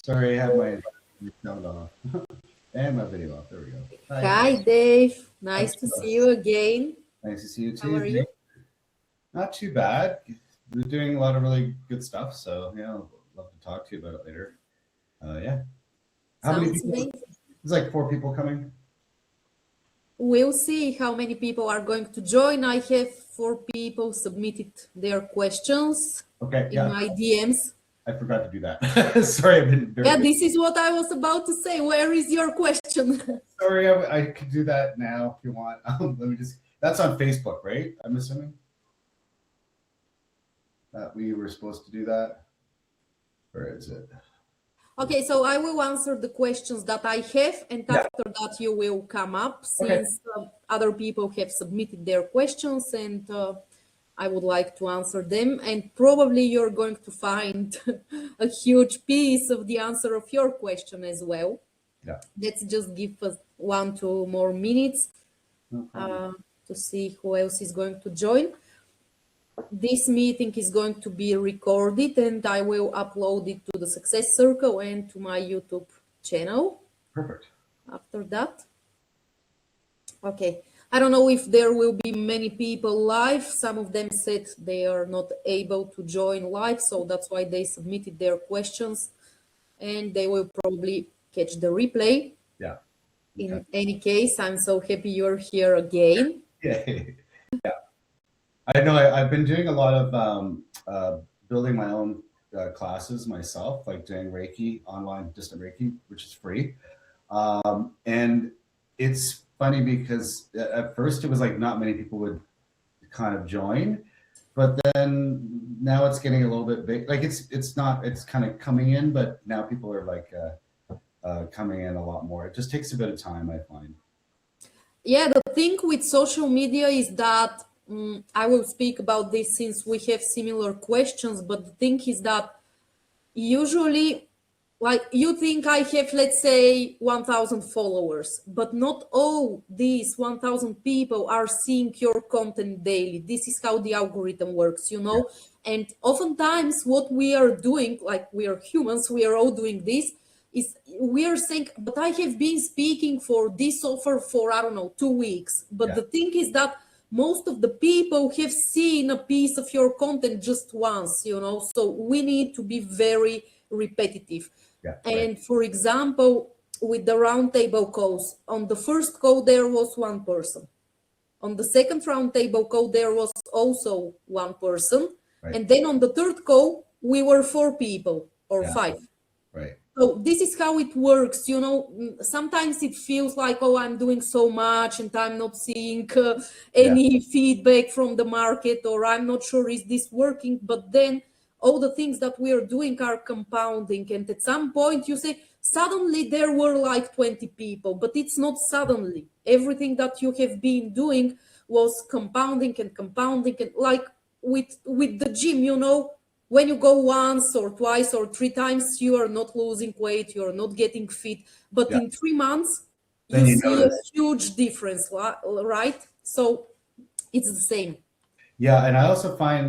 Sorry, I have my sound off and my video off. There we go. Hi, Dave. Nice to Hello. see you again. Nice to see you How too. are you? Not too bad. We're doing a lot of really good stuff. So yeah, I'd love to talk to you about it later. Yeah. How many Sounds people? amazing. There's like 4 people coming. We'll see how many people are going to join. I have 4 people submitted their questions Okay. in Yeah. my DMs. I forgot to do that. Sorry, I've been very Yeah, this is what I was about to say. Where is your question? sorry. I could do that now if you want. Let me just. That's on Facebook, right? I'm assuming that we were supposed to do that. Where is it? Okay, so I will answer the questions that I have, and Yeah. after that you will come up Okay. since other people have submitted their questions, and I would like to answer them. And probably you're going to find a huge piece of the answer of your question as well. Yeah. Let's just give us 1-2 more minutes No problem. to see who else is going to join. This meeting is going to be recorded and I will upload it to the Success Circle and to my YouTube channel Perfect. after that. Okay, I don't know if there will be many people live. Some of them said they are not able to join live, so that's why they submitted their questions and they will probably catch the replay. Yeah. In any case, I'm so happy you're here again. Yeah. I know I've been doing a lot of building my own classes myself, like doing Reiki, online distant Reiki, which is free. And it's funny because at first it was like not many people would kind of join, but then now it's getting a little bit big. Like it's kind of coming in, but now people are like coming in a lot more. It just takes a bit of time, I find. Yeah, the thing with social media is that I will speak about this since we have similar questions, but the thing is that usually, like you think I have, let's say, 1,000 followers, but not all these 1,000 people are seeing your content daily. This is how the algorithm works, you know? And oftentimes, what we are doing, like we are humans, we are all doing this, is we are saying, but I have been speaking for this offer for, I don't know, 2 weeks. But Yeah. the thing is that most of the people have seen a piece of your content just once, you know, so we need to be very repetitive. Yeah. And for example, with the roundtable calls, on the first call, there was one person. On the second roundtable call, there was also one person. Right. And then on the third call, we were 4 people or Yeah. 5. Right. So this is how it works, you know. Sometimes it feels like, oh, I'm doing so much and I'm not seeing any feedback from the market, or I'm not sure is this working. But then all the things that we are doing are compounding. And at some point you say, suddenly there were like 20 people, but it's not suddenly. Everything that you have been doing was compounding and compounding. And like with the gym, you know, when you go once or twice or 3 times, you are not losing weight, you are not getting fit. But Yeah. in 3 months, Then you you see a notice. huge difference, right? So it's the same. Yeah, and I also find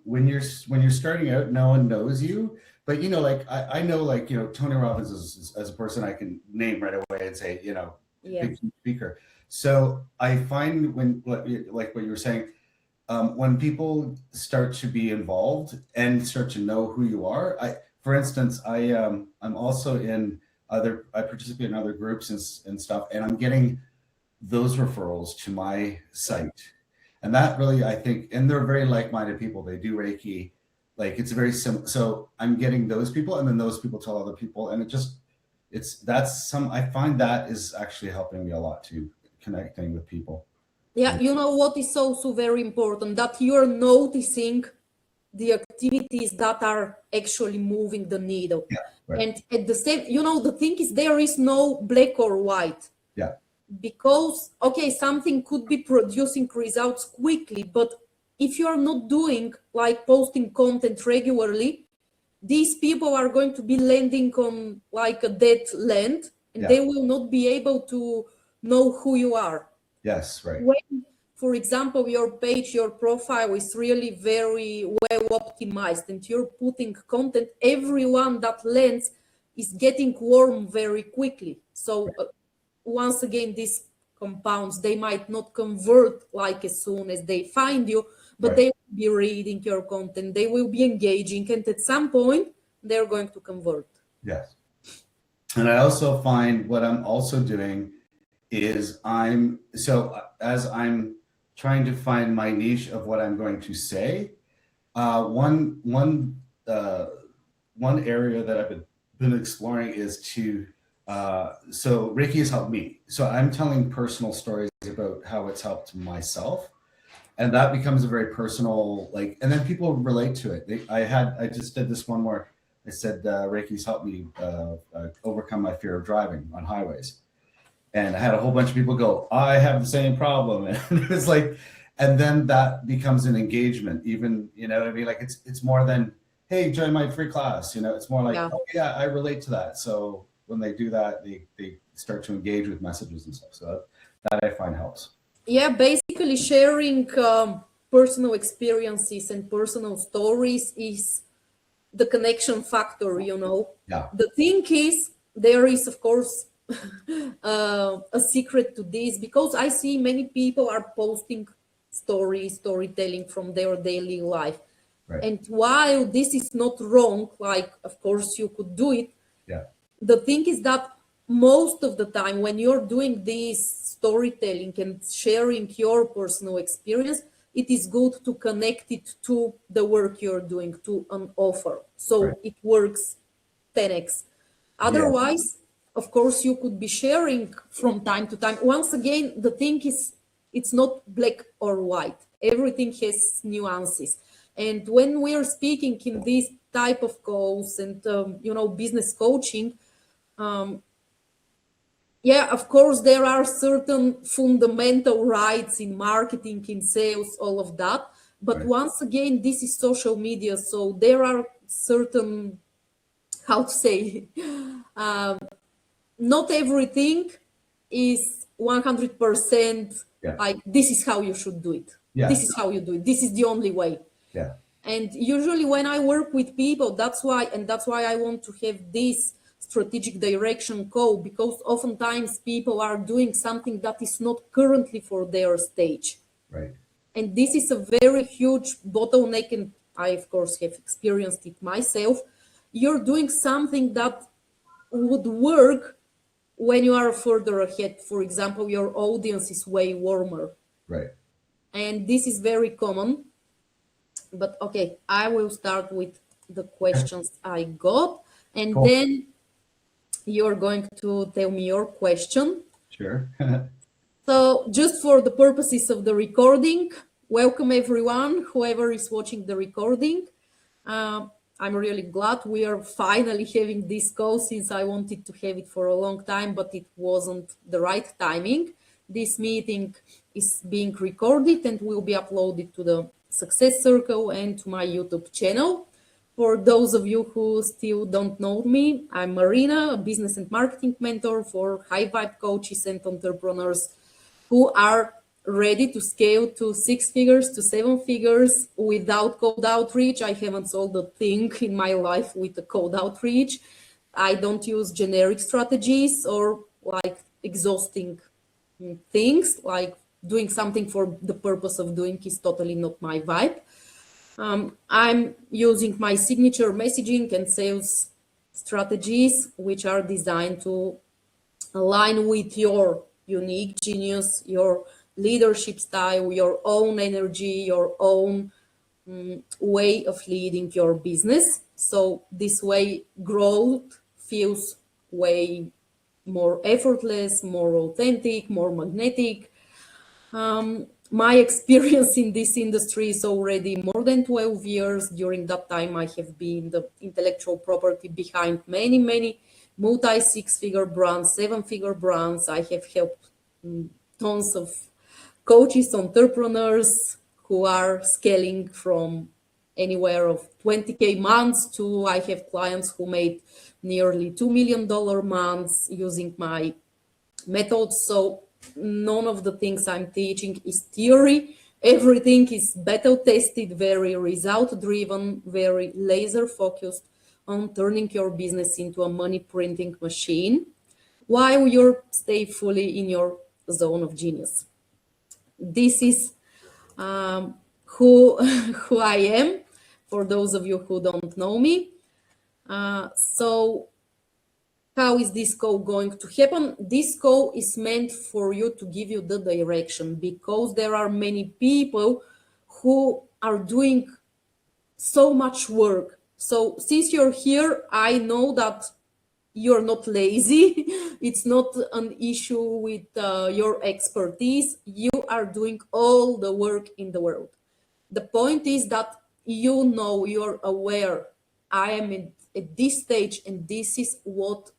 when you're starting out, no one knows you. But you know, like I know, like you know, Tony Robbins is as a person I can name right away and say, you know, Yeah. big speaker. So I find when like what you were saying, when people start to be involved and start to know who you are. For instance, I'm also I participate in other groups and stuff, and I'm getting those referrals to my site. And that really, I think, and they're very like-minded people. They do Reiki, like it's very simple. So I'm getting those people, and then those people tell other people, and I find that is actually helping me a lot too, connecting with people. Yeah, you know what is also very important, that you're noticing the activities that are actually moving the needle. Yeah, right. And at the same, you know, the thing is there is no black or white. Yeah, Because, okay, something could be producing results quickly, but if you are not doing like posting content regularly, these people are going to be landing on like a dead land, and Yeah. they will not be able to know who you are. yes, right. When, for example, your page, your profile is really very well optimized and you're putting content, everyone that lands is getting warm very quickly. So once again, these compounds, they might not convert like as soon as they find you, but Right. they will be reading your content, they will be engaging, and at some point they're going to convert. Yes. And I also find what I'm also doing is as I'm trying to find my niche of what I'm going to say, one area that I've been exploring is so Reiki has helped me. So I'm telling personal stories about how it's helped myself. And that becomes a very personal, and then people relate to it. I just did this one where I said, Reiki's helped me overcome my fear of driving on highways. And I had a whole bunch of people go, I have the same problem. And it's and then that becomes an engagement, even, you know what I mean? Like it's more than, hey, join my free class, it's more like, oh yeah, I relate to that. So when they do that, they start to engage with messages and stuff. So that I find helps. Yeah, basically sharing personal experiences and personal stories is the connection factor, Yeah. The thing is, there is, of course, a secret to this, because I see many people are posting storytelling from their daily life. Right. And while this is not wrong, of course you could do it. Yeah. The thing is that most of the time when you're doing this storytelling and sharing your personal experience, it is good to connect it to the work you're doing, to an offer. So Right. it works 10x. Otherwise, of course, you could be sharing from time to time. Once again, the thing is, it's not black or white. Everything has nuances. And when we are speaking in this type of calls and, business coaching, of course, there are certain fundamental rights in marketing, in sales, all of that. But Right. once again, this is social media. So there are certain, how to say, not everything is 100% like this is how you should do it. Yeah. This is how you do it. This is the only way. Yeah. And usually when I work with people, that's why I want to have this strategic direction call, because oftentimes people are doing something that is not currently for their stage. Right. And this is a very huge bottleneck, and I, of course, have experienced it myself. You're doing something that would work when you are further ahead. For example, your audience is way warmer. Right. And this is very common. But okay, I will start with the questions I got, and Cool. then you're going to tell me your question. Sure. So just for the purposes of the recording, welcome everyone, whoever is watching the recording. I'm really glad we are finally having this call, since I wanted to have it for a long time, but it wasn't the right timing. This meeting is being recorded and will be uploaded to the Success Circle and to my YouTube channel. For those of you who still don't know me, I'm Marina, a business and marketing mentor for high vibe coaches and entrepreneurs who are ready to scale to 6 figures to 7 figures without cold outreach. I haven't sold a thing in my life with a cold outreach. I don't use generic strategies or exhausting things. Doing something for the purpose of doing is totally not my vibe. I'm using my signature messaging and sales strategies, which are designed to align with your unique genius, your leadership style, your own energy, your own way of leading your business. So this way, growth feels way more effortless, more authentic, more magnetic. My experience in this industry is already more than 12 years. During that time, I have been the intellectual property behind many, many multi-6-figure brands, 7-figure brands. I have helped tons of coaches, entrepreneurs who are scaling from anywhere of 20K months to I have clients who made nearly $2 million months using my methods. So none of the things I'm teaching is theory. Everything is battle tested, very result driven, very laser focused on turning your business into a money printing machine while you stay fully in your zone of genius. This is who who I am, for those of you who don't know me. So how is this code going to happen? This code is meant for you to give you the direction, because there are many people who are doing so much work. So since you're here, I know that you're not lazy. It's not an issue with your expertise. You are doing all the work in the world. The point is that you know, you're aware, I am at this stage, and this is what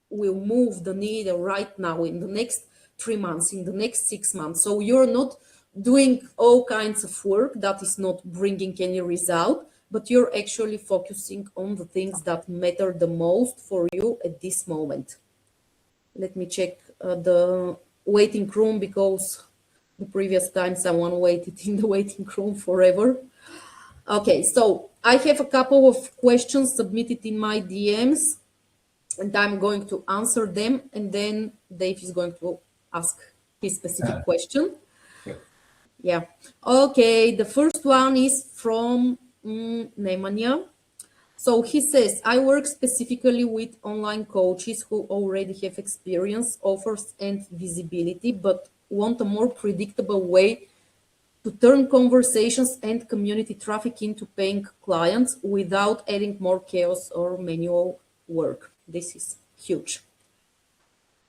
will move the needle right now in the next 3 months, in the next 6 months. So you're not doing all kinds of work that is not bringing any result, but you're actually focusing on the things that matter the most for you at this moment. Let me check the waiting room, because the previous time someone waited in the waiting room forever. Okay, so I have a couple of questions submitted in my DMs, and I'm going to answer them, and then Dave is going to ask his specific question. Yeah. Okay, the first one is from Nemanja. So he says, I work specifically with online coaches who already have experience, offers, and visibility, but want a more predictable way to turn conversations and community traffic into paying clients without adding more chaos or manual work. This is huge.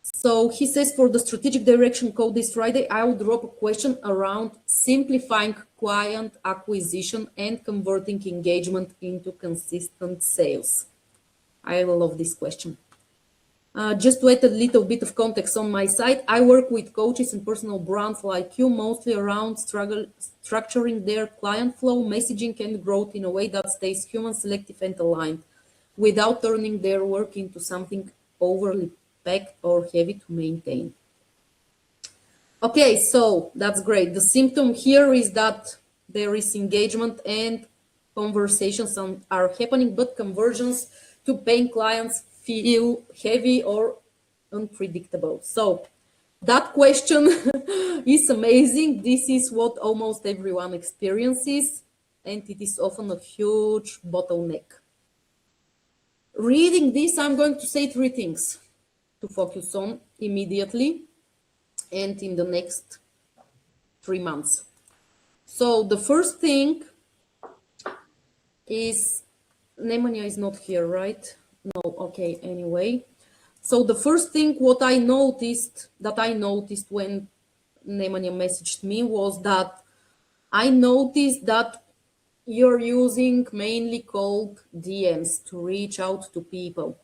So he says, for the strategic direction code this Friday, I will drop a question around simplifying client acquisition and converting engagement into consistent sales. I love this question. Just to add a little bit of context on my side, I work with coaches and personal brands like you, mostly around structuring their client flow, messaging, and growth in a way that stays human, selective, and aligned, without turning their work into something overly packed or heavy to maintain. Okay, so that's great. The symptom here is that there is engagement and conversations are happening, but conversions to paying clients feel heavy or unpredictable. So that question is amazing. This is what almost everyone experiences, and it is often a huge bottleneck. Reading this, I'm going to say 3 things to focus on immediately and in the next 3 months. So the first thing is, Nemanja is not here, right? No, okay, anyway. So the first thing what I noticed when Nemanja messaged me was that I noticed that you're using mainly cold DMs to reach out to people.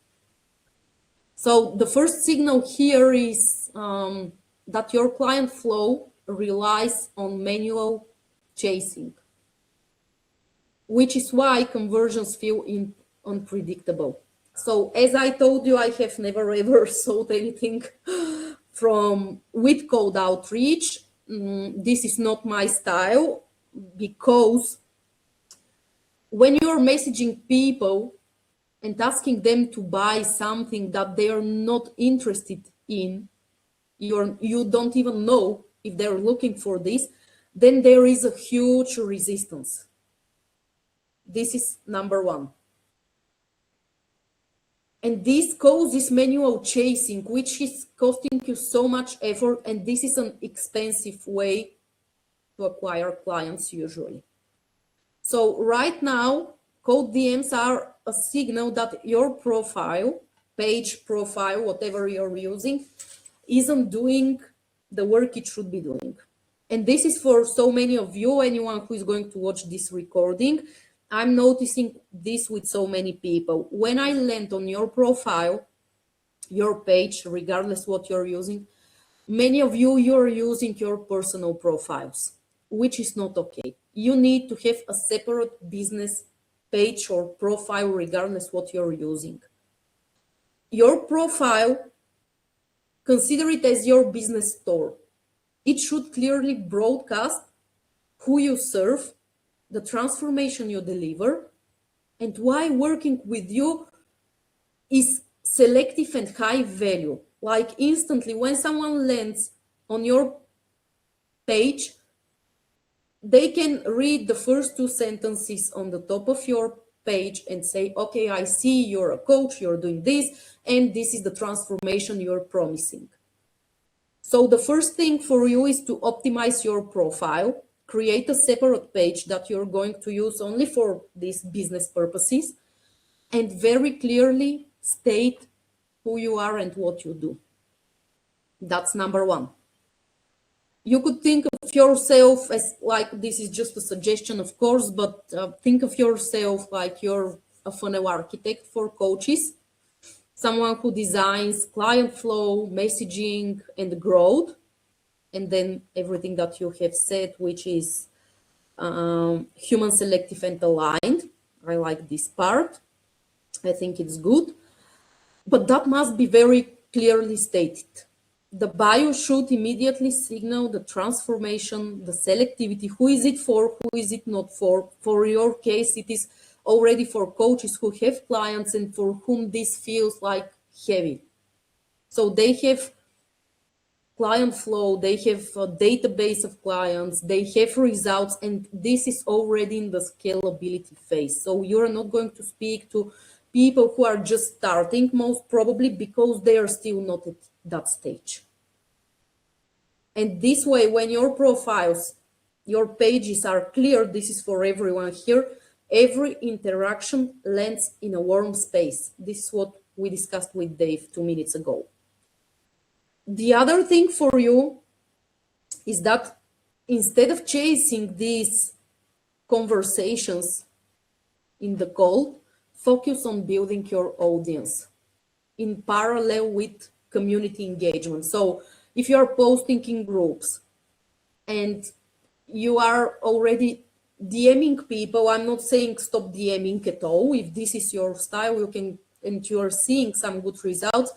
So the first signal here is that your client flow relies on manual chasing, which is why conversions feel unpredictable. So as I told you, I have never ever sold anything with cold outreach. This is not my style, because when you're messaging people and asking them to buy something that they are not interested in, you don't even know if they're looking for this, then there is a huge resistance. This is number one. And this causes manual chasing, which is costing you so much effort, and this is an expensive way to acquire clients usually. So right now, cold DMs are a signal that your profile, page profile, whatever you're using, isn't doing the work it should be doing. And this is for so many of you, anyone who is going to watch this recording. I'm noticing this with so many people. When I land on your profile, your page, regardless what you're using, many of you're using your personal profiles, which is not okay. You need to have a separate business page or profile, regardless what you're using. Your profile, consider it as your business store. It should clearly broadcast who you serve, the transformation you deliver, and why working with you is selective and high value. Like instantly, when someone lands on your page, they can read the first two sentences on the top of your page and say, okay, I see you're a coach, you're doing this, and this is the transformation you're promising. So the first thing for you is to optimize your profile, create a separate page that you're going to use only for these business purposes, and very clearly state who you are and what you do. That's number one. You could think of yourself as like, this is just a suggestion, of course, but think of yourself like you're a funnel architect for coaches, someone who designs client flow, messaging, and growth, and then everything that you have said, which is human selective and aligned. I like this part. I think it's good, but that must be very clearly stated. The bio should immediately signal the transformation, the selectivity. Who is it for? Who is it not for? For your case, it is already for coaches who have clients and for whom this feels like heavy. So they have client flow, they have a database of clients, they have results, and this is already in the scalability phase. So you're not going to speak to people who are just starting, most probably because they are still not at that stage. And this way, when your profiles, your pages are clear, this is for everyone here, every interaction lands in a warm space. This is what we discussed with Dave 2 minutes ago. The other thing for you is that instead of chasing these conversations in the call, focus on building your audience in parallel with community engagement. So if you are posting in groups and you are already DMing people, I'm not saying stop DMing at all. If this is your style, you can, and you are seeing some good results,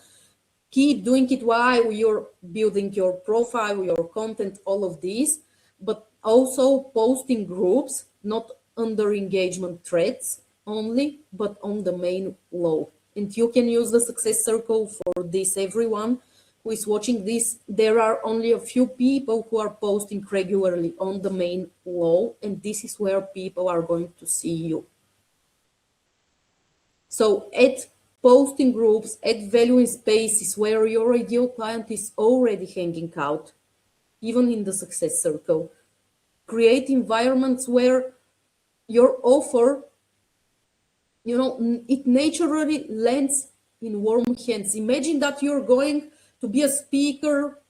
keep doing it while you're building your profile, your content, all of these, but also posting groups, not under engagement threads only, but on the main flow. And you can use the success circle for this. Everyone who is watching this, there are only a few people who are posting regularly on the main flow, and this is where people are going to see you. So add posting groups, add value in spaces where your ideal client is already hanging out, even in the success circle. Create environments where your offer, you know, it naturally lands in warm hands. Imagine that you're going to be a speaker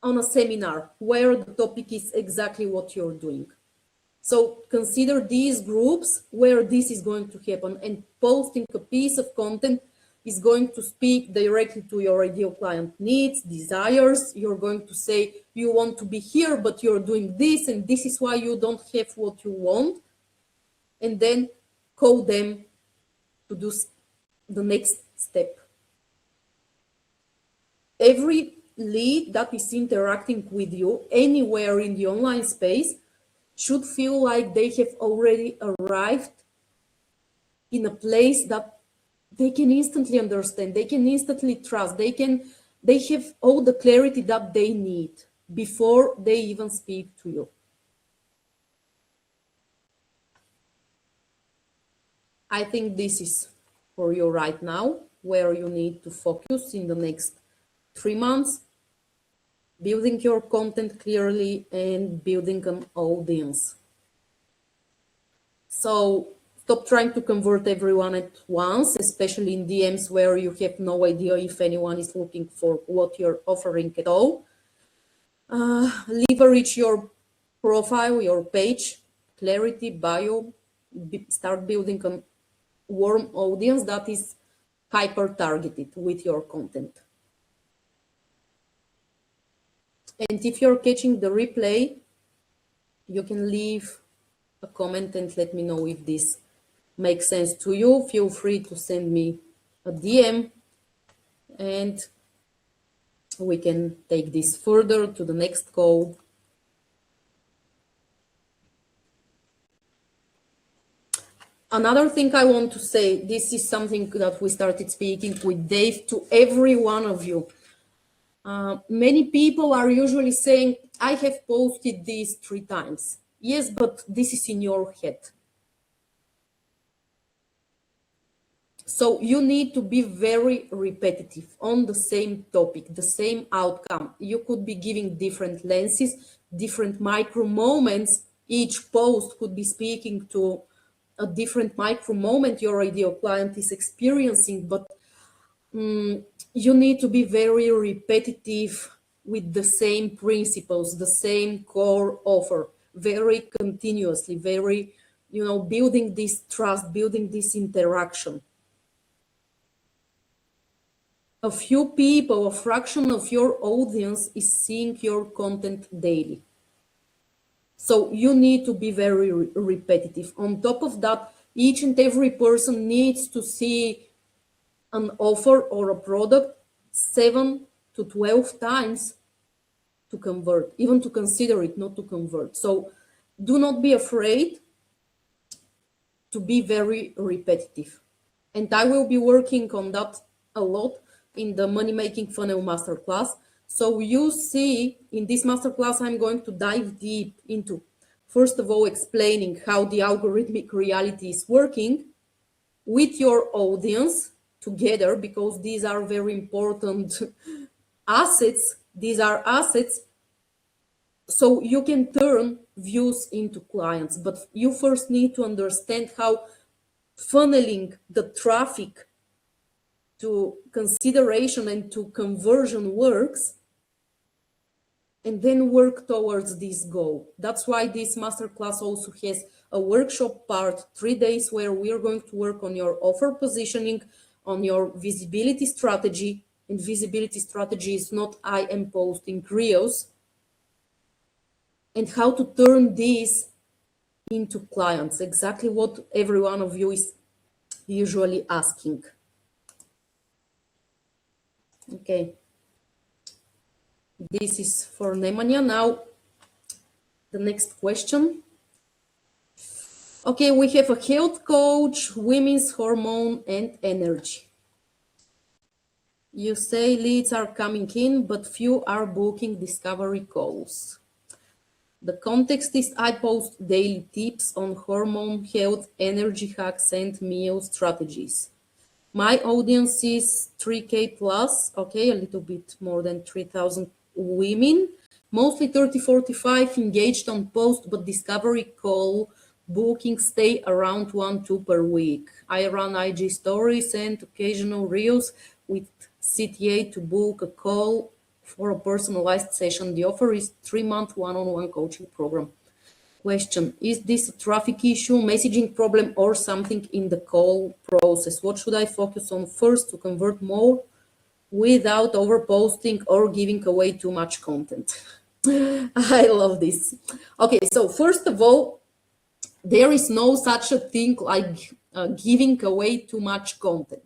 on a seminar where the topic is exactly what you're doing. So consider these groups where this is going to happen, and posting a piece of content is going to speak directly to your ideal client needs, desires. You're going to say, you want to be here, but you're doing this, and this is why you don't have what you want. And then call them to do the next step. Every lead that is interacting with you anywhere in the online space should feel like they have already arrived in a place that they can instantly understand, they can instantly trust, they have all the clarity that they need before they even speak to you. I think this is for you right now, where you need to focus in the next 3 months, building your content clearly and building an audience. So stop trying to convert everyone at once, especially in DMs where you have no idea if anyone is looking for what you're offering at all. Leverage your profile, your page, clarity, bio, start building a warm audience that is hyper-targeted with your content. And if you're catching the replay, you can leave a comment and let me know if this makes sense to you. Feel free to send me a DM and we can take this further to the next call. Another thing I want to say, this is something that we started speaking with Dave to every one of you. Many people are usually saying, I have posted this 3 times. Yes, but this is in your head. So you need to be very repetitive on the same topic, the same outcome. You could be giving different lenses, different micro moments. Each post could be speaking to a different micro moment your ideal client is experiencing, but you need to be very repetitive with the same principles, the same core offer, very continuously, very, building this trust, building this interaction. A few people, a fraction of your audience is seeing your content daily. So you need to be very repetitive. On top of that, each and every person needs to see an offer or a product 7 to 12 times to convert, even to consider it, not to convert. So do not be afraid to be very repetitive. And I will be working on that a lot in the Money Making Funnel Masterclass. So you see, in this masterclass, I'm going to dive deep into, first of all, explaining how the algorithmic reality is working with your audience together, because these are very important assets. These are assets so you can turn views into clients, but you first need to understand how funneling the traffic to consideration and to conversion works, and then work towards this goal. That's why this masterclass also has a workshop part, 3 days, where we are going to work on your offer positioning, on your visibility strategy. And visibility strategy is not I am posting reels, and how to turn these into clients, exactly what every one of you is usually asking. Okay. This is for Nemanja. Now, the next question. Okay, we have a health coach, women's hormone and energy. You say leads are coming in, but few are booking discovery calls. The context is I post daily tips on hormone health, energy hacks, and meal strategies. My audience is 3K plus, okay, a little bit more than 3,000 women, mostly 30-45 engaged on post, but discovery call bookings stay around 1-2 per week. I run IG stories and occasional reels with CTA to book a call for a personalized session. The offer is 3-month one-on-one coaching program. Question, is this a traffic issue, messaging problem, or something in the call process? What should I focus on first to convert more without overposting or giving away too much content? I love this. Okay, so first of all, there is no such a thing like giving away too much content.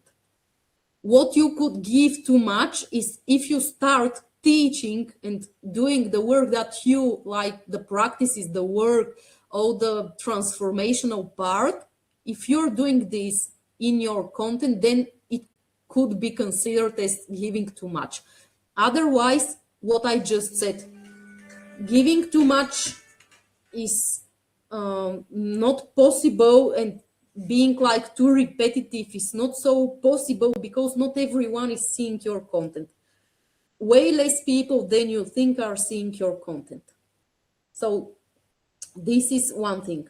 What you could give too much is if you start teaching and doing the work that you like, the practices, the work, all the transformational part. If you're doing this in your content, then it could be considered as giving too much. Otherwise, what I just said, giving too much is not possible, and being like too repetitive is not so possible, because not everyone is seeing your content. Way less people than you think are seeing your content. So this is one thing.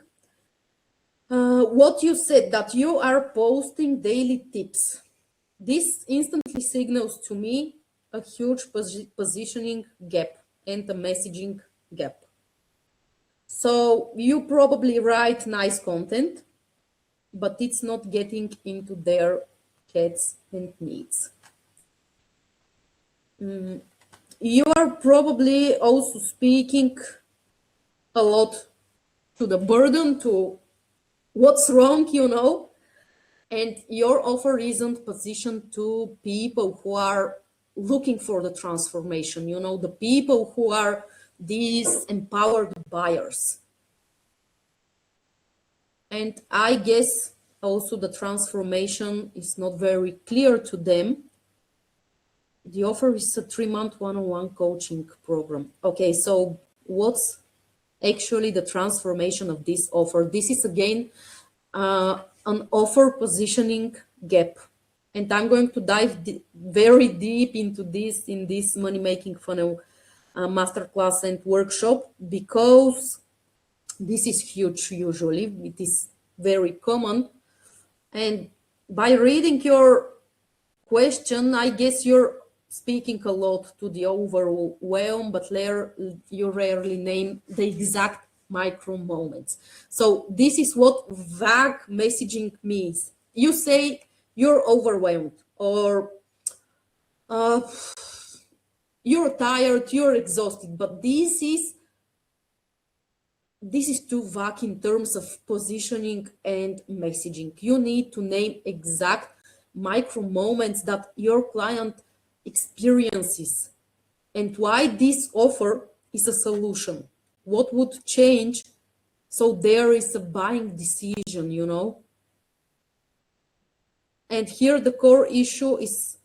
What you said, that you are posting daily tips, this instantly signals to me a huge positioning gap and a messaging gap. So you probably write nice content, but it's not getting into their heads and needs. You are probably also speaking a lot to the burden, to what's wrong, and your offer isn't positioned to people who are looking for the transformation, the people who are these empowered buyers. And I guess also the transformation is not very clear to them. The offer is a 3-month one-on-one coaching program. Okay, so what's actually the transformation of this offer? This is again an offer positioning gap. And I'm going to dive very deep into this in this money making funnel masterclass and workshop, because this is huge. Usually it is very common. And by reading your question, I guess you're speaking a lot to the overwhelm, but you rarely name the exact micro moments. So this is what vague messaging means. You say you're overwhelmed, or you're tired, you're exhausted, but this is too vague in terms of positioning and messaging. You need to name exact micro moments that your client experiences and why this offer is a solution. What would change so there is a buying decision, you know? And here the core issue is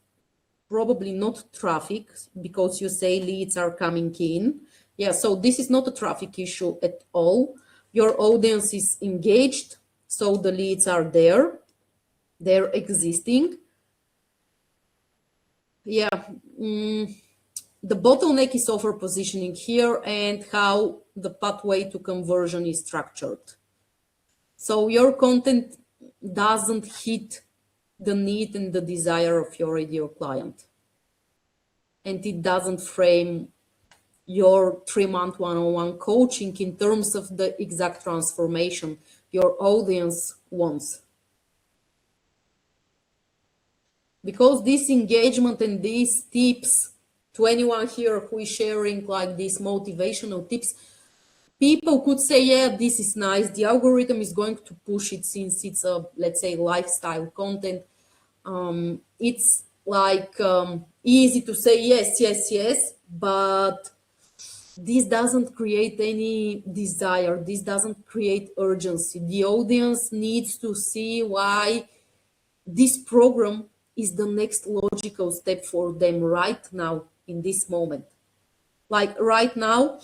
probably not traffic, because you say leads are coming in. Yeah, so this is not a traffic issue at all. Your audience is engaged, so the leads are there, they're existing. Yeah, the bottleneck is offer positioning here and how the pathway to conversion is structured. So your content doesn't hit the need and the desire of your ideal client. And it doesn't frame your 3-month one-on-one coaching in terms of the exact transformation your audience wants. Because this engagement and these tips, to anyone here who is sharing like these motivational tips, people could say, yeah, this is nice. The algorithm is going to push it since it's a, let's say, lifestyle content. It's like easy to say yes, yes, yes, but this doesn't create any desire. This doesn't create urgency. The audience needs to see why this program is the next logical step for them right now in this moment. Like right now,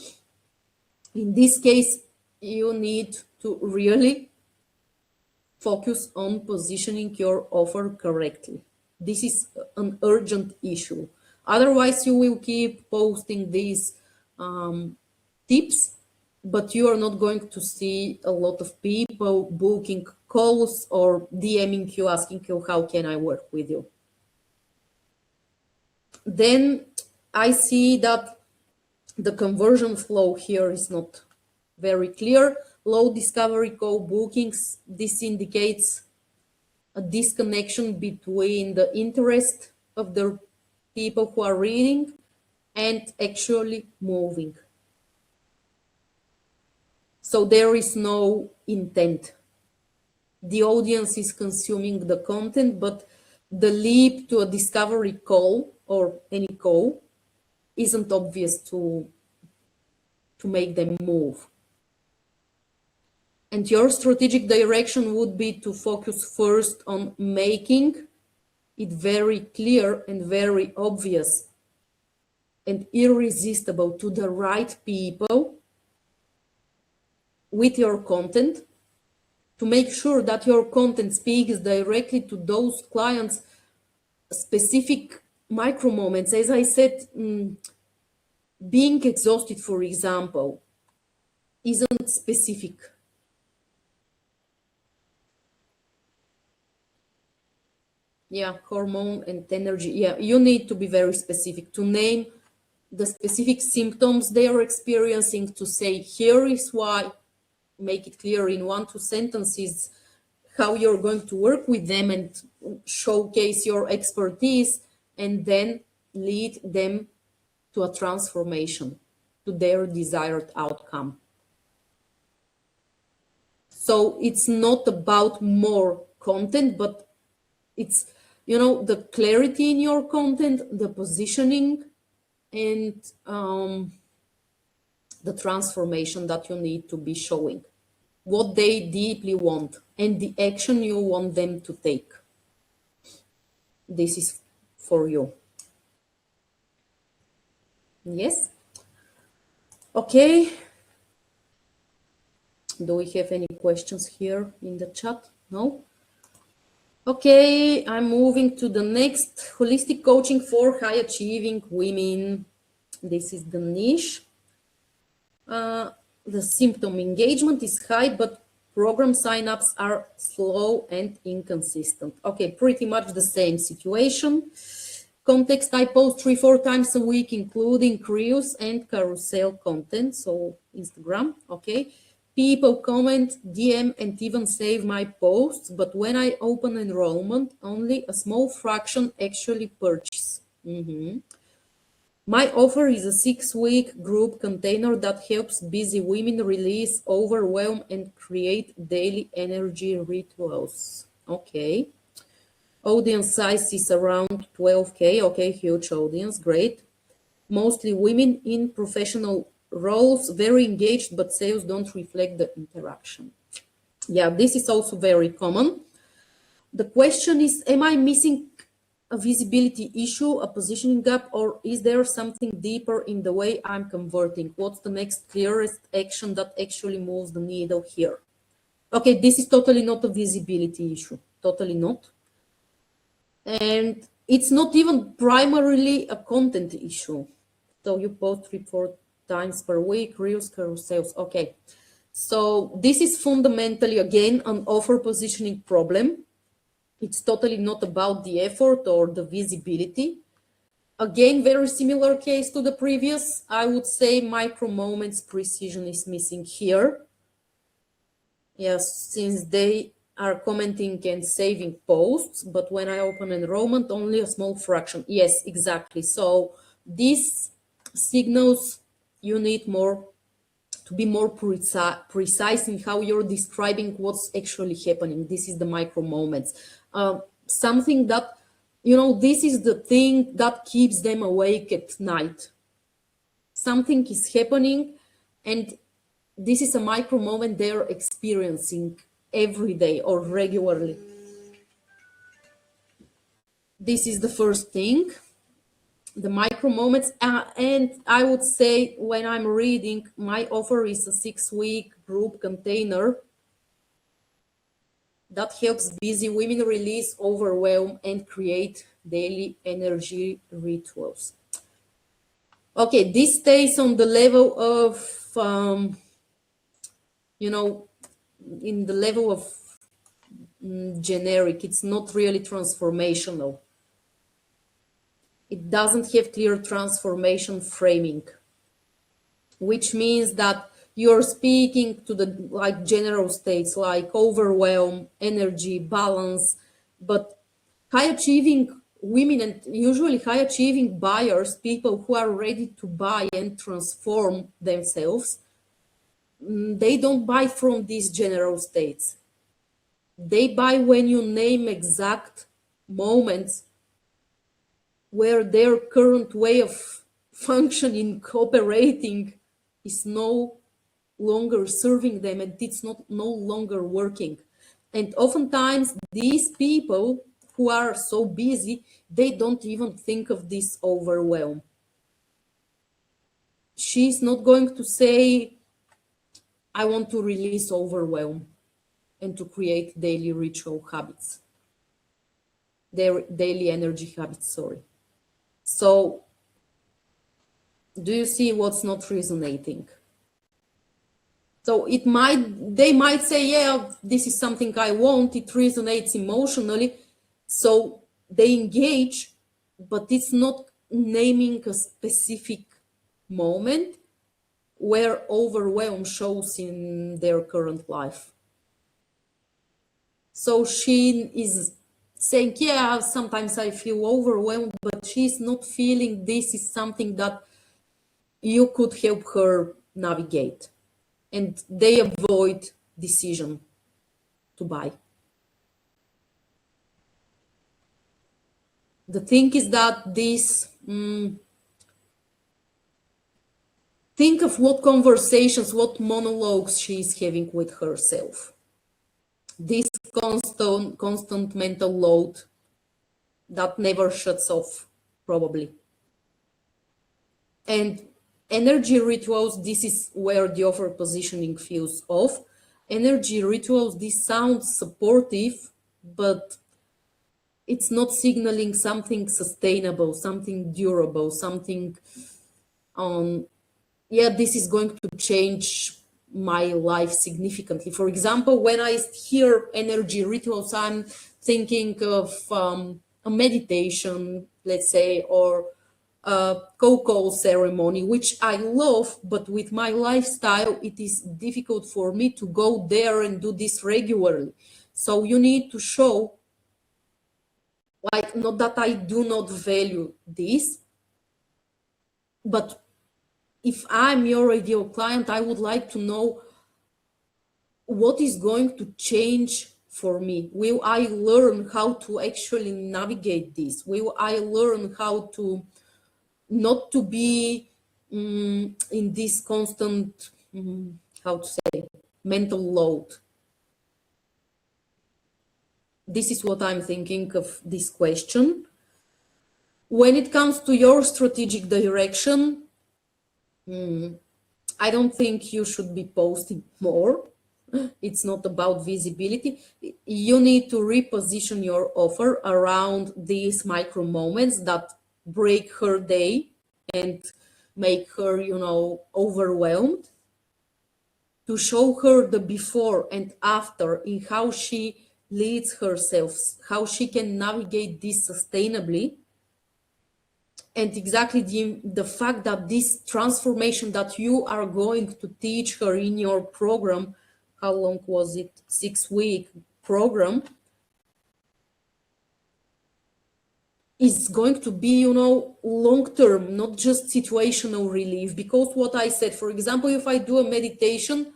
in this case, you need to really focus on positioning your offer correctly. This is an urgent issue. Otherwise, you will keep posting these tips, but you are not going to see a lot of people booking calls or DMing you, asking you, how can I work with you? Then I see that the conversion flow here is not very clear. Low discovery call bookings, this indicates a disconnection between the interest of the people who are reading and actually moving. So there is no intent. The audience is consuming the content, but the leap to a discovery call or any call isn't obvious to make them move. And your strategic direction would be to focus first on making it very clear and very obvious and irresistible to the right people with your content, to make sure that your content speaks directly to those clients' specific micro moments. As I said, being exhausted, for example, isn't specific. Yeah, hormone and energy. Yeah, you need to be very specific to name the specific symptoms they are experiencing, to say, here is why, make it clear in 1-2 sentences how you're going to work with them and showcase your expertise, and then lead them to a transformation, to their desired outcome. So it's not about more content, but it's, you know, the clarity in your content, the positioning, and the transformation that you need to be showing. what they deeply want and the action you want them to take. This is for you. Yes? Okay. Do we have any questions here in the chat? No? Okay, I'm moving to the next, holistic coaching for high achieving women. This is the niche. The symptom engagement is high, but program signups are slow and inconsistent. Okay, pretty much the same situation. Context, I post 3-4 times a week, including reels and carousel content, so Instagram, okay. People comment, DM, and even save my posts, but when I open enrollment, only a small fraction actually purchase. My offer is a 6-week group container that helps busy women release overwhelm and create daily energy rituals. Okay. Audience size is around 12K. Okay, huge audience, great. Mostly women in professional roles, very engaged, but sales don't reflect the interaction. Yeah, this is also very common. The question is, am I missing a visibility issue, a positioning gap, or is there something deeper in the way I'm converting? What's the next clearest action that actually moves the needle here? Okay, this is totally not a visibility issue, totally not. And it's not even primarily a content issue. So you post 3-4 times per week, reels, carousels. Okay. So this is fundamentally, again, an offer positioning problem. It's totally not about the effort or the visibility. Again, very similar case to the previous. I would say micro moments precision is missing here. Yes, since they are commenting and saving posts, but when I open enrollment, only a small fraction. Yes, exactly. So these signals, you need more to be more precise in how you're describing what's actually happening. This is the micro moments. Something that, you know, this is the thing that keeps them awake at night. Something is happening, and this is a micro moment they're experiencing every day or regularly. This is the first thing, the micro moments. And I would say when I'm reading, my offer is a 6-week group container that helps busy women release overwhelm and create daily energy rituals. Okay, this stays on the level of, you know, in the level of generic. It's not really transformational. It doesn't have clear transformation framing, which means that you're speaking to the like general states like overwhelm, energy, balance, but high achieving women and usually high achieving buyers, people who are ready to buy and transform themselves, they don't buy from these general states. They buy when you name exact moments where their current way of functioning, cooperating is no longer serving them, and it's no longer working. And oftentimes these people who are so busy, they don't even think of this overwhelm. She's not going to say, I want to release overwhelm and to create daily ritual habits, their daily energy habits, sorry. So do you see what's not resonating? So they might say, yeah, this is something I want, it resonates emotionally. So they engage, but it's not naming a specific moment where overwhelm shows in their current life. So she is saying, yeah, sometimes I feel overwhelmed, but she's not feeling this is something that you could help her navigate. And they avoid decision to buy. The thing is that this think of what conversations, what monologues she is having with herself. This constant mental load that never shuts off, probably. And energy rituals, this is where the offer positioning feels off. Energy rituals, this sounds supportive, but it's not signaling something sustainable, something durable, something yeah, this is going to change my life significantly. For example, when I hear energy rituals, I'm thinking of a meditation, let's say, or a cocoa ceremony, which I love, but with my lifestyle, it is difficult for me to go there and do this regularly. So you need to show, like, not that I do not value this, but if I'm your ideal client, I would like to know what is going to change for me. Will I learn how to actually navigate this? Will I learn how to not to be in this constant, how to say, mental load? This is what I'm thinking of this question. When it comes to your strategic direction, I don't think you should be posting more. It's not about visibility. You need to reposition your offer around these micro moments that break her day and make her, overwhelmed. To show her the before and after in how she leads herself, how she can navigate this sustainably. And exactly the fact that this transformation that you are going to teach her in your program, how long was it? 6-week program, is going to be, long-term, not just situational relief. Because what I said, for example, if I do a meditation,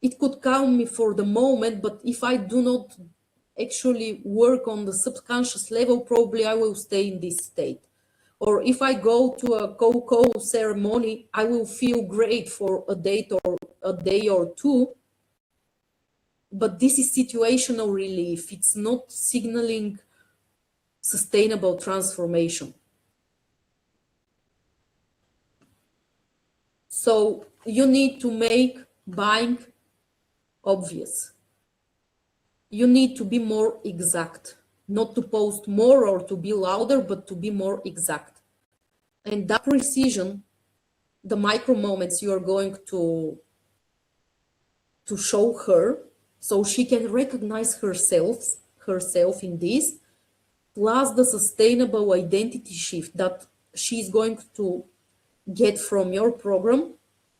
it could calm me for the moment, but if I do not actually work on the subconscious level, probably I will stay in this state. Or if I go to a cocoa ceremony, I will feel great for a day or two. But this is situational relief. It's not signaling sustainable transformation. So you need to make buying obvious. You need to be more exact. Not to post more or to be louder, but to be more exact. And that precision, the micro moments you are going to show her, so she can recognize herself in this, plus the sustainable identity shift that she's going to get from your program.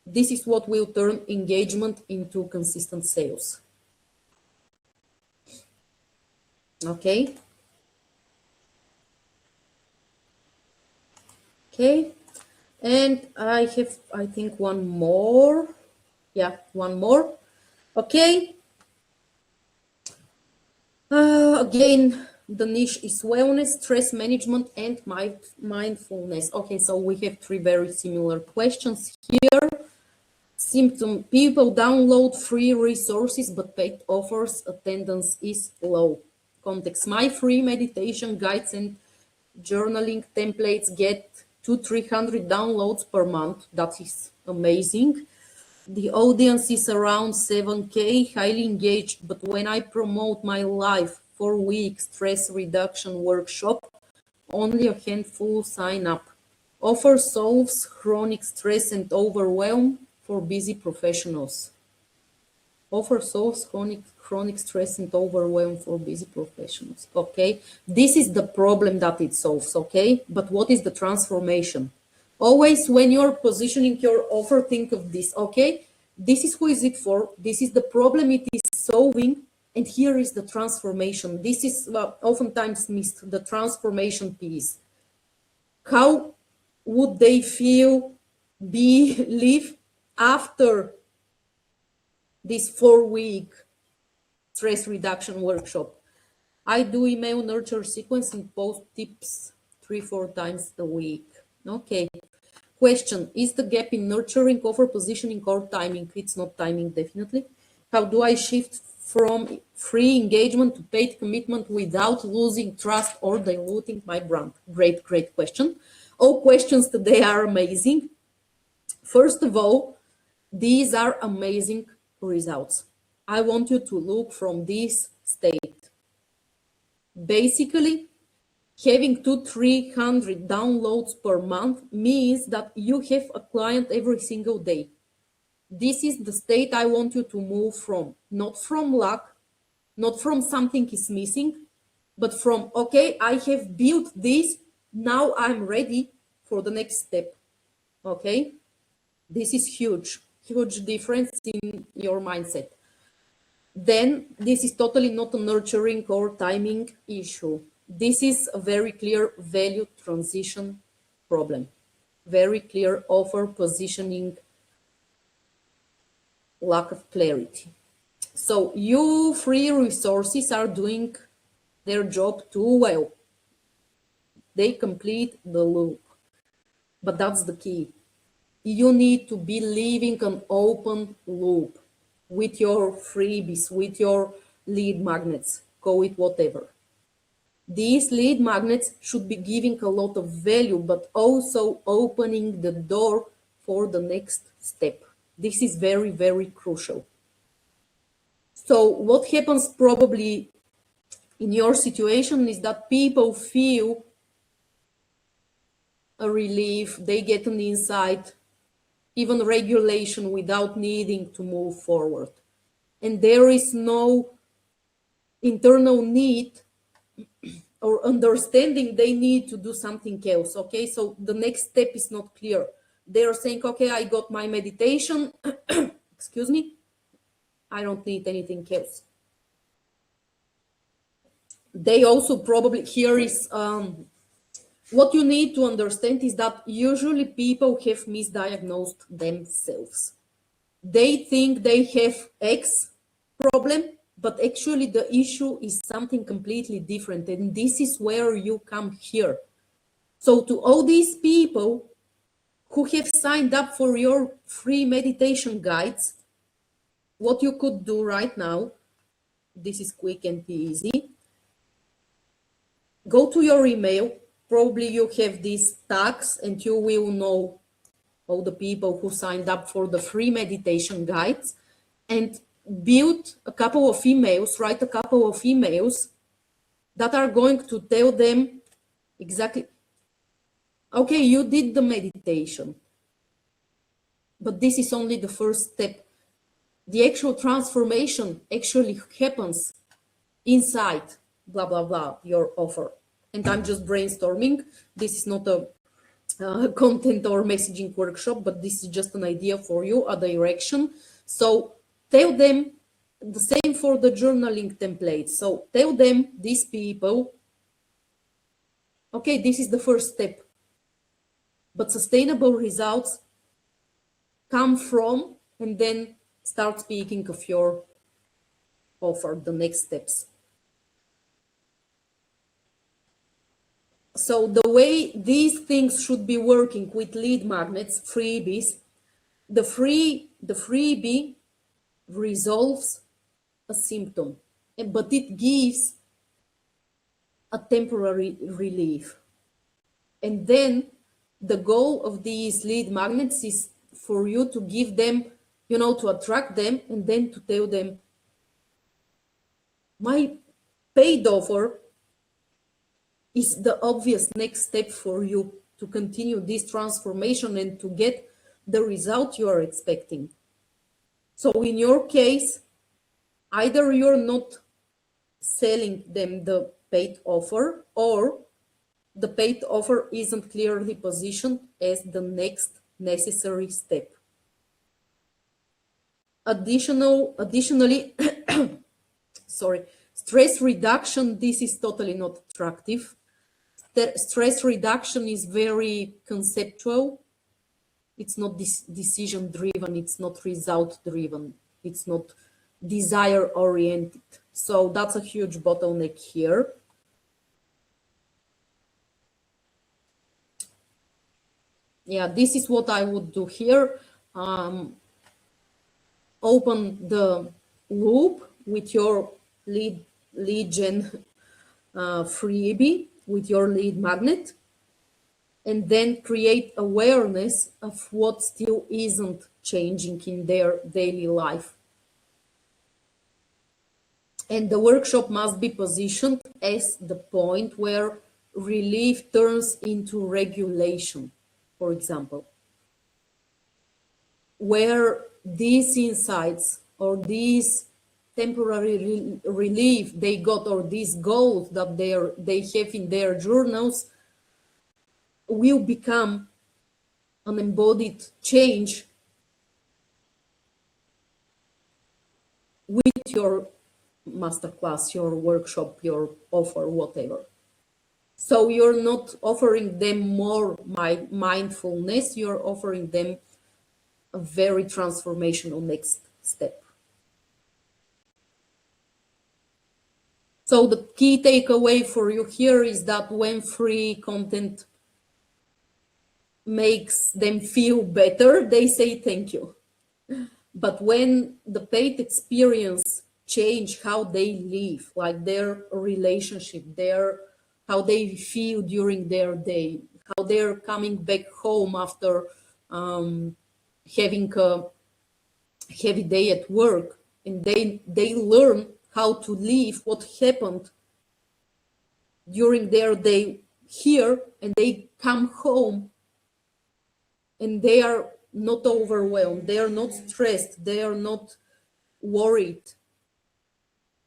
This is what will turn engagement into consistent sales. Okay. Okay. And I have, I think, one more. Yeah, one more. Okay. Again, the niche is wellness, stress management, and mindfulness. Okay, so we have 3 very similar questions here. Symptom: people download free resources, but paid offers attendance is low. Context: my free meditation guides and journaling templates get 200-300 downloads per month. That is amazing. The audience is around 7K, highly engaged, but when I promote my live 4-week stress reduction workshop, only a handful sign up. Offer solves chronic stress and overwhelm for busy professionals. Offer solves chronic stress and overwhelm for busy professionals. Okay, this is the problem that it solves. Okay, but what is the transformation? Always when you're positioning your offer, think of this. Okay, this is who is it for, this is the problem it is solving, and here is the transformation. This is oftentimes missed, the transformation piece. How would they feel, live after this 4-week stress reduction workshop? I do email nurture sequence and post tips 3-4 times a week. Okay. Question, is the gap in nurturing, offer, positioning, or timing? It's not timing, definitely. How do I shift from free engagement to paid commitment without losing trust or diluting my brand? Great, great question. All questions today are amazing. First of all, these are amazing results. I want you to look from this state. Basically, having 200-300 downloads per month means that you have a client every single day. This is the state I want you to move from, not from luck, not from something is missing, but from, okay, I have built this, now I'm ready for the next step. Okay, this is huge difference in your mindset. Then this is totally not a nurturing or timing issue. This is a very clear value transition problem, very clear offer positioning, lack of clarity. So you free resources are doing their job too well. They complete the loop, but that's the key. You need to be living an open loop with your freebies, with your lead magnets, call it whatever. These lead magnets should be giving a lot of value, but also opening the door for the next step. This is very, very crucial. So what happens probably in your situation is that people feel a relief, they get an insight, even regulation without needing to move forward. And there is no internal need or understanding they need to do something else, okay? So the next step is not clear. They're saying, okay, I got my meditation, excuse me, I don't need anything else. They also probably, here is, what you need to understand is that usually people have misdiagnosed themselves. They think they have X problem, but actually the issue is something completely different. And this is where you come here. So to all these people who have signed up for your free meditation guides, what you could do right now, this is quick and easy. Go to your email. Probably you have these tags and you will know all the people who signed up for the free meditation guides, and build a couple of emails, write a couple of emails that are going to tell them exactly, okay, you did the meditation, but this is only the first step. The actual transformation actually happens inside, blah, blah, blah, your offer. And I'm just brainstorming. This is not a content or messaging workshop, but this is just an idea for you, a direction. So tell them the same for the journaling template. So tell them, these people, okay, this is the first step, but sustainable results come from, and then start speaking of your offer, the next steps. So the way these things should be working with lead magnets, freebies, the freebie resolves a symptom, but it gives a temporary relief. And then the goal of these lead magnets is for you to give them, you know, to attract them, and then to tell them, my paid offer is the obvious next step for you to continue this transformation and to get the result you are expecting. So in your case, either you're not selling them the paid offer, or the paid offer isn't clearly positioned as the next necessary step. Additionally, sorry, stress reduction, this is totally not attractive. Stress reduction is very conceptual. It's not decision driven, it's not result driven, it's not desire oriented. So that's a huge bottleneck here. Yeah, this is what I would do here. Open the loop with your lead gen freebie with your lead magnet, and then create awareness of what still isn't changing in their daily life. And the workshop must be positioned as the point where relief turns into regulation, for example, where these insights or these temporary relief they got, or these goals that they have in their journals, will become an embodied change with your masterclass, your workshop, your offer, whatever. So you're not offering them more mindfulness, you're offering them a very transformational next step. So the key takeaway for you here is that when free content makes them feel better, they say thank you. But when the paid experience change how they live, like their relationship, how they feel during their day, how they're coming back home after having a heavy day at work, and they learn how to live what happened during their day here, and they come home and they are not overwhelmed, they are not stressed, they are not worried,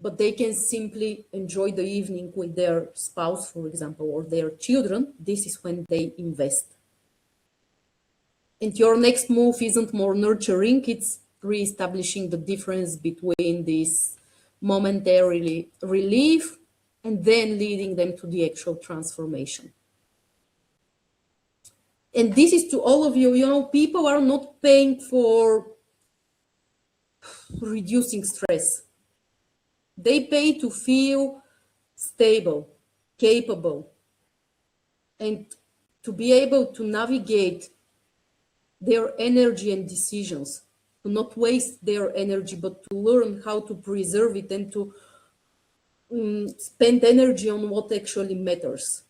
but they can simply enjoy the evening with their spouse, for example, or their children. This is when they invest. And your next move isn't more nurturing, it's reestablishing the difference between this momentarily relief and then leading them to the actual transformation. And this is to all of you, people are not paying for reducing stress. They pay to feel stable, capable, and to be able to navigate their energy and decisions, to not waste their energy, but to learn how to preserve it and to spend energy on what actually matters.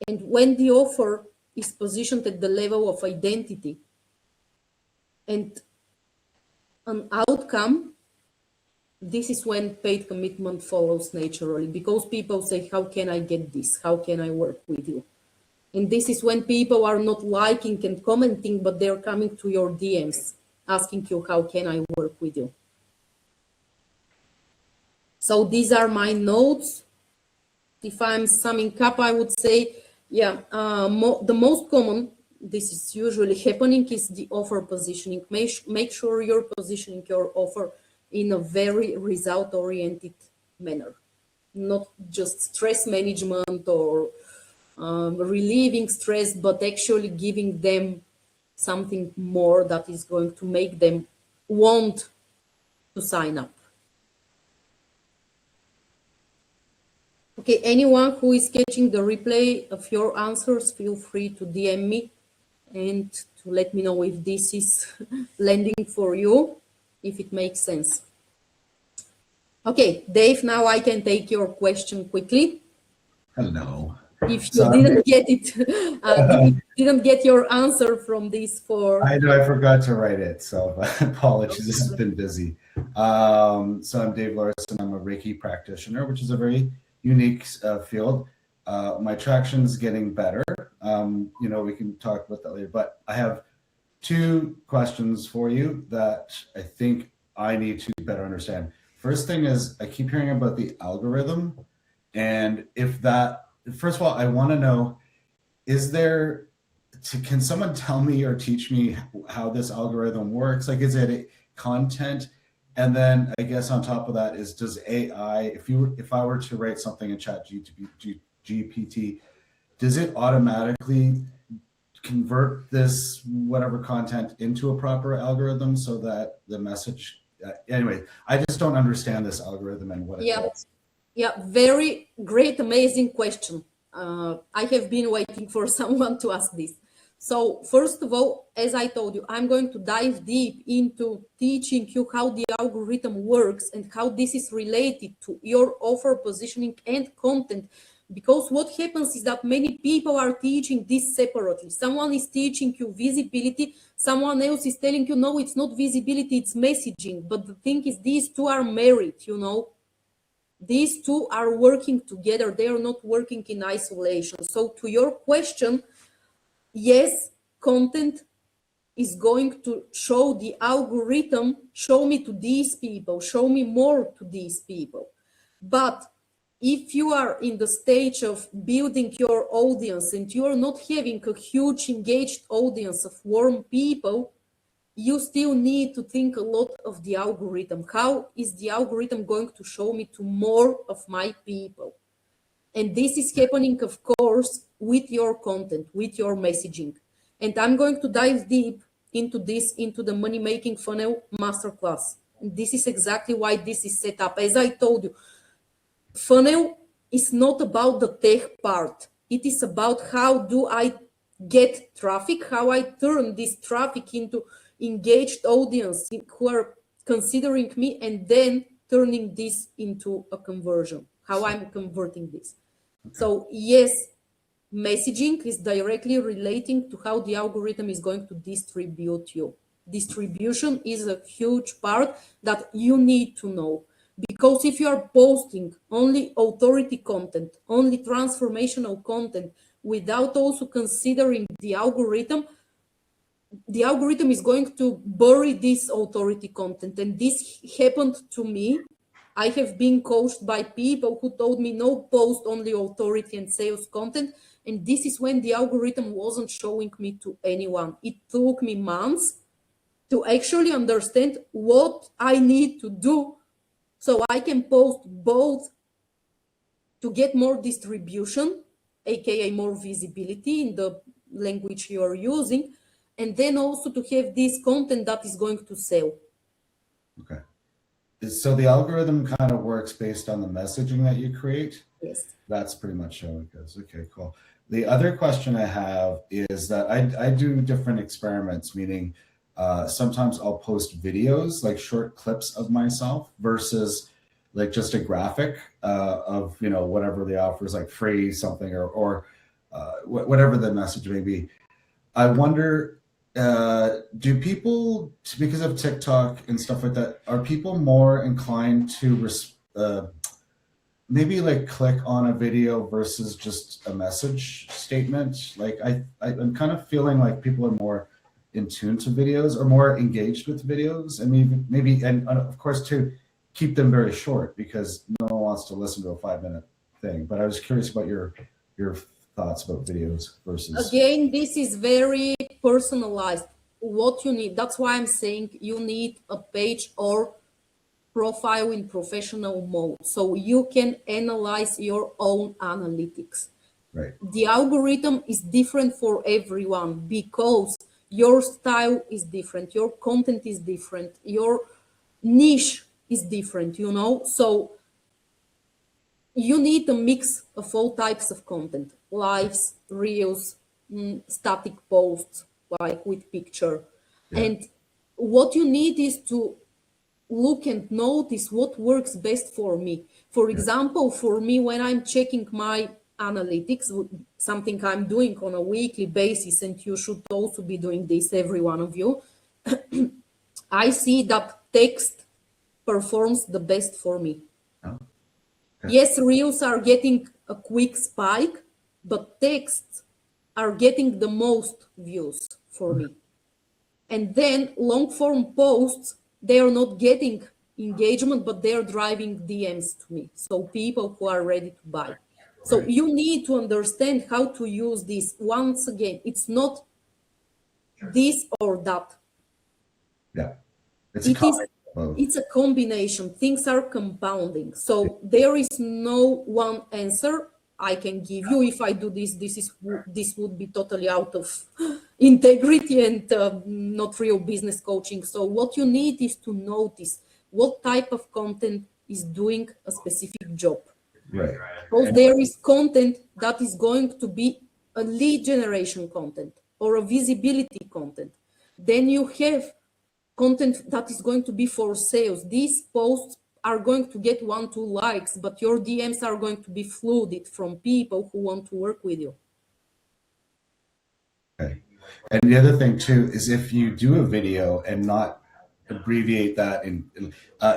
And when the offer is positioned at the level of identity and an outcome, this is when paid commitment follows naturally, because people say, how can I get this? How can I work with you? And this is when people are not liking and commenting, but they're coming to your DMs, asking you, how can I work with you? So these are my notes. If I'm summing up, I would say, the most common, this is usually happening, is the offer positioning. Make sure you're positioning your offer in a very result-oriented manner, not just stress management or relieving stress, but actually giving them something more that is going to make them want to sign up. Okay, anyone who is catching the replay of your answers, feel free to DM me and to let me know if this is landing for you, if it makes sense. Okay, Dave, now I can take your question quickly. Hello. If you didn't get it, didn't get your answer from this I know I forgot to write it, so apologies, this has been busy. So I'm Dave Larson, I'm a Reiki practitioner, which is a very unique field. My traction is getting better. We can talk about that later, but I have two questions for you that I think I need to better understand. First thing is, I keep hearing about the algorithm, and first of all, I want to know, can someone tell me or teach me how this algorithm works? Like, is it content? And then I guess on top of that does AI, if I were to write something in ChatGPT, does it automatically convert this whatever content into a proper algorithm so that the message, anyway, I just don't understand this algorithm and what it does. Yeah, very great, amazing question. I have been waiting for someone to ask this. So first of all, as I told you, I'm going to dive deep into teaching you how the algorithm works and how this is related to your offer positioning and content. Because what happens is that many people are teaching this separately. Someone is teaching you visibility, someone else is telling you, no, it's not visibility, it's messaging. But the thing is, these two are married, you know. These two are working together. They are not working in isolation. So to your question, yes, content is going to show the algorithm, show me to these people, show me more to these people. But if you are in the stage of building your audience and you are not having a huge engaged audience of warm people, you still need to think a lot of the algorithm. How is the algorithm going to show me to more of my people? And this is happening, of course, with your content, with your messaging. And I'm going to dive deep into this, into the money making funnel masterclass. And this is exactly why this is set up. As I told you, funnel is not about the tech part. It is about how do I get traffic, how I turn this traffic into engaged audience who are considering me, and then turning this into a conversion, how I'm converting this. So yes, messaging is directly relating to how the algorithm is going to distribute you. Distribution is a huge part that you need to know. Because if you are posting only authority content, only transformational content, without also considering the algorithm is going to bury this authority content. And this happened to me. I have been coached by people who told me no, post only authority and sales content. And this is when the algorithm wasn't showing me to anyone. It took me months to actually understand what I need to do so I can post both to get more distribution, aka more visibility in the language you are using, and then also to have this content that is going to sell. Okay. So the algorithm kind of works based on the messaging that you create? Yes. That's pretty much how it goes. Okay, cool. The other question I have is that I do different experiments, meaning sometimes I'll post videos, like short clips of myself versus like just a graphic of, you know, whatever the offer is, like free something or whatever the message may be. I wonder, do people, because of TikTok and stuff like that, are people more inclined to maybe like click on a video versus just a message statement? Like I'm kind of feeling like people are more in tune to videos or more engaged with videos. I mean, maybe, and of course to keep them very short because no one wants to listen to a 5-minute thing. But I was curious about your thoughts about videos versus. Again, this is very personalized. What you need, that's why I'm saying you need a page or profile in professional mode so you can analyze your own analytics. Right. The algorithm is different for everyone because your style is different, your content is different, your niche is different, you know. So you need a mix of all types of content: lives, reels, static posts, like with picture. Yeah. And what you need is to look and notice what works best for me. For example, for me, when I'm checking my analytics, something I'm doing on a weekly basis, and you should also be doing this, every one of you, I see that text performs the best for me. Oh, okay. Yes, reels are getting a quick spike, but texts are getting the most views for me. And then long form posts, they are not getting engagement, but they're driving DMs to me. So people who are ready to buy. So Right. you need to understand how to use this. Once again, it's not this or that. Yeah. It's a combination. Things are compounding. So there is no one answer I can give you. If I do this, this would be totally out of integrity and not real business coaching. So what you need is to notice what type of content is doing a specific job. Right. Because there is content that is going to be a lead generation content. or a visibility content. Then you have content that is going to be for sales. These posts are going to get 1-2 likes, but your DMs are going to be flooded from people who want to work with you. Okay. And the other thing too is if you do a video and not abbreviate that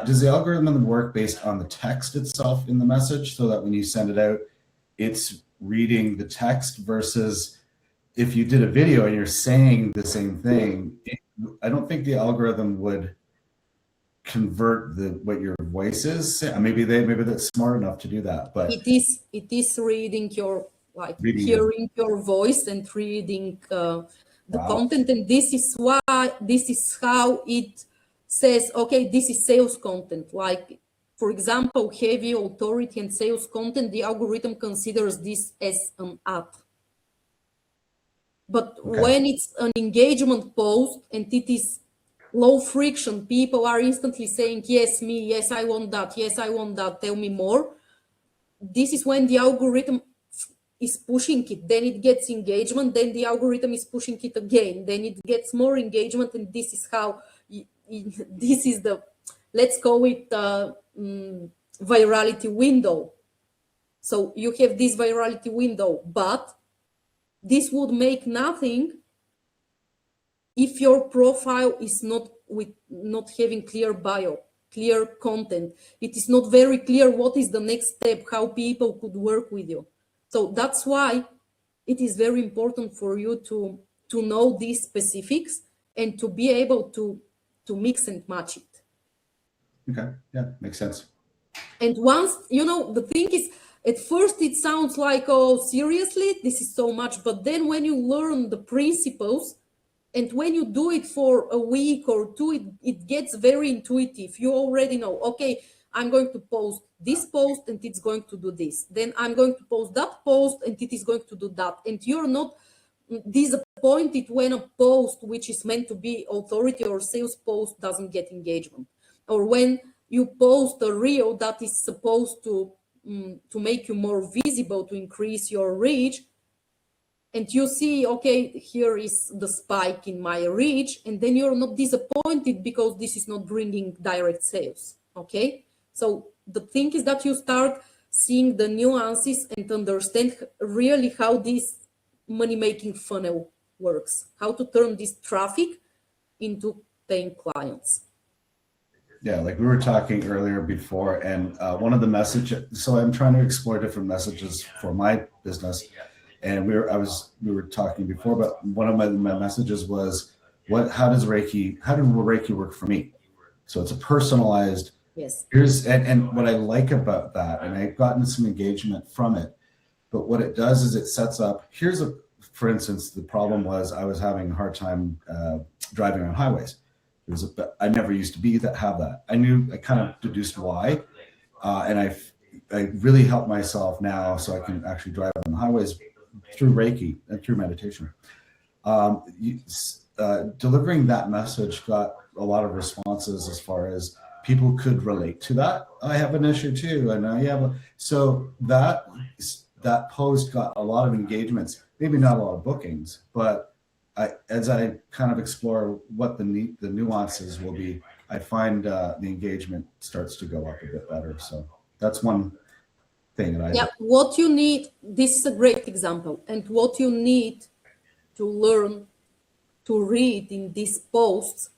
does the algorithm work based on the text itself in the message, so that when you send it out, it's reading the text, versus if you did a video and you're saying the same thing, I don't think the algorithm would convert what your voice is. Maybe they're smart enough to do that, but it is reading your, like, reading hearing your voice and reading the Wow. content, and this is how it says, okay, this is sales content. Like, for example, heavy authority and sales content, the algorithm considers this as an ad. But when it's an engagement post and it is low friction, people are instantly saying, yes, me, yes, I want that, yes, I want that, tell me more. This is when the algorithm is pushing it, then it gets engagement, then the algorithm is pushing it again, then it gets more engagement, and this is how, this is the, let's call it virality window. So you have this virality window, but this would make nothing if your profile is not having clear bio, clear content. It is not very clear what is the next step, how people could work with you. So that's why it is very important for you to know these specifics and to be able to mix and match it. Okay, yeah, makes sense. And once, the thing is, at first it sounds like, oh, seriously, this is so much. But then when you learn the principles, and when you do it for a week or two, it gets very intuitive. You already know, okay, I'm going to post this post and it's going to do this. Then I'm going to post that post and it is going to do that. And you're not disappointed when a post which is meant to be authority or sales post doesn't get engagement. Or when you post a reel that is supposed to make you more visible, to increase your reach, and you see, okay, here is the spike in my reach, and then you're not disappointed because this is not bringing direct sales, okay? So the thing is that you start seeing the nuances and understand really how this money-making funnel works, how to turn this traffic into paying clients. Yeah, like we were talking earlier before, and one of the messages, so I'm trying to explore different messages for my business. And we were talking before, but one of my messages was, how did Reiki work for me? So it's a personalized, yes. And what I like about that, and I've gotten some engagement from it, but what it does is it sets up, for instance, the problem was I was having a hard time driving on highways. I never used to have that. I kind of deduced why, and I really helped myself now so I can actually drive on the highways through Reiki and through meditation. Delivering that message got a lot of responses as far as people could relate to that. I have an issue too, and so that post got a lot of engagements, maybe not a lot of bookings, but as I kind of explore what the nuances will be, I find the engagement starts to go up a bit better. So that's one thing that what you need, this is a great example, and what you need to learn to read in these posts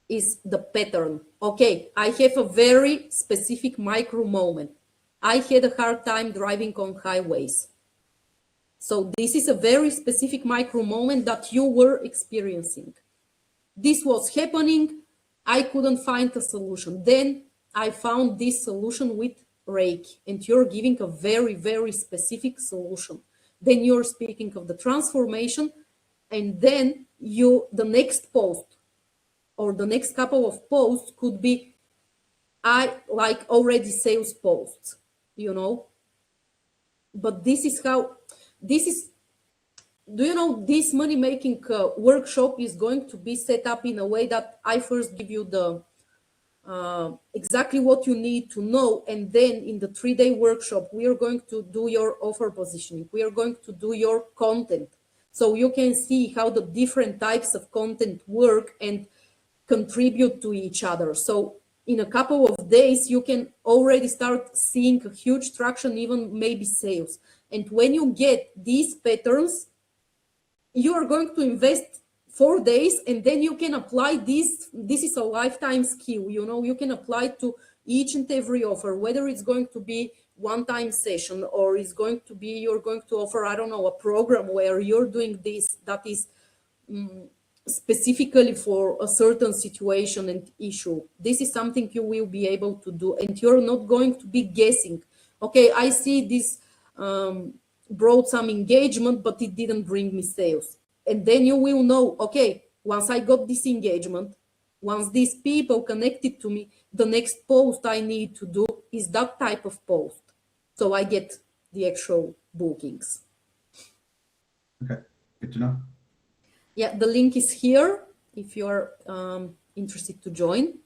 is the pattern. Okay, I have a very specific micro moment. I had a hard time driving on highways. So this is a very specific micro moment that you were experiencing. This was happening. I couldn't find a solution. Then I found this solution with Reiki, and you're giving a very, very specific solution. Then you're speaking of the transformation, and then the next post or the next couple of posts could be already sales posts, But this is do you know, this money-making workshop is going to be set up in a way that I first give you the exactly what you need to know, and then in the 3-day workshop we are going to do your offer positioning, we are going to do your content, So you can see how the different types of content work and contribute to each other. So in a couple of days, you can already start seeing a huge traction, even maybe sales. And when you get these patterns, you are going to invest 4 days, and then you can apply this. This is a lifetime skill. You know, you can apply to each and every offer, whether it's going to be one-time session or it's going to be, you're going to offer, I don't know, a program where you're doing this that is specifically for a certain situation and issue. This is something you will be able to do, and you're not going to be guessing. Okay, I see this brought some engagement, but it didn't bring me sales. And then you will know, okay, once I got this engagement, once these people connected to me, the next post I need to do is that type of post. So I get the actual bookings. Okay, good to know. Yeah, the link is here if you're interested to join.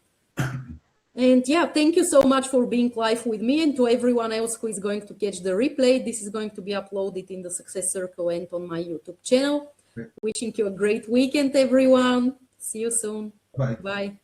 And yeah, thank you so much for being live with me, and to everyone else who is going to catch the replay. This is going to be uploaded in the Success Circle and on my YouTube channel. Great. Wishing you a great weekend, everyone. See you soon. Bye. Bye.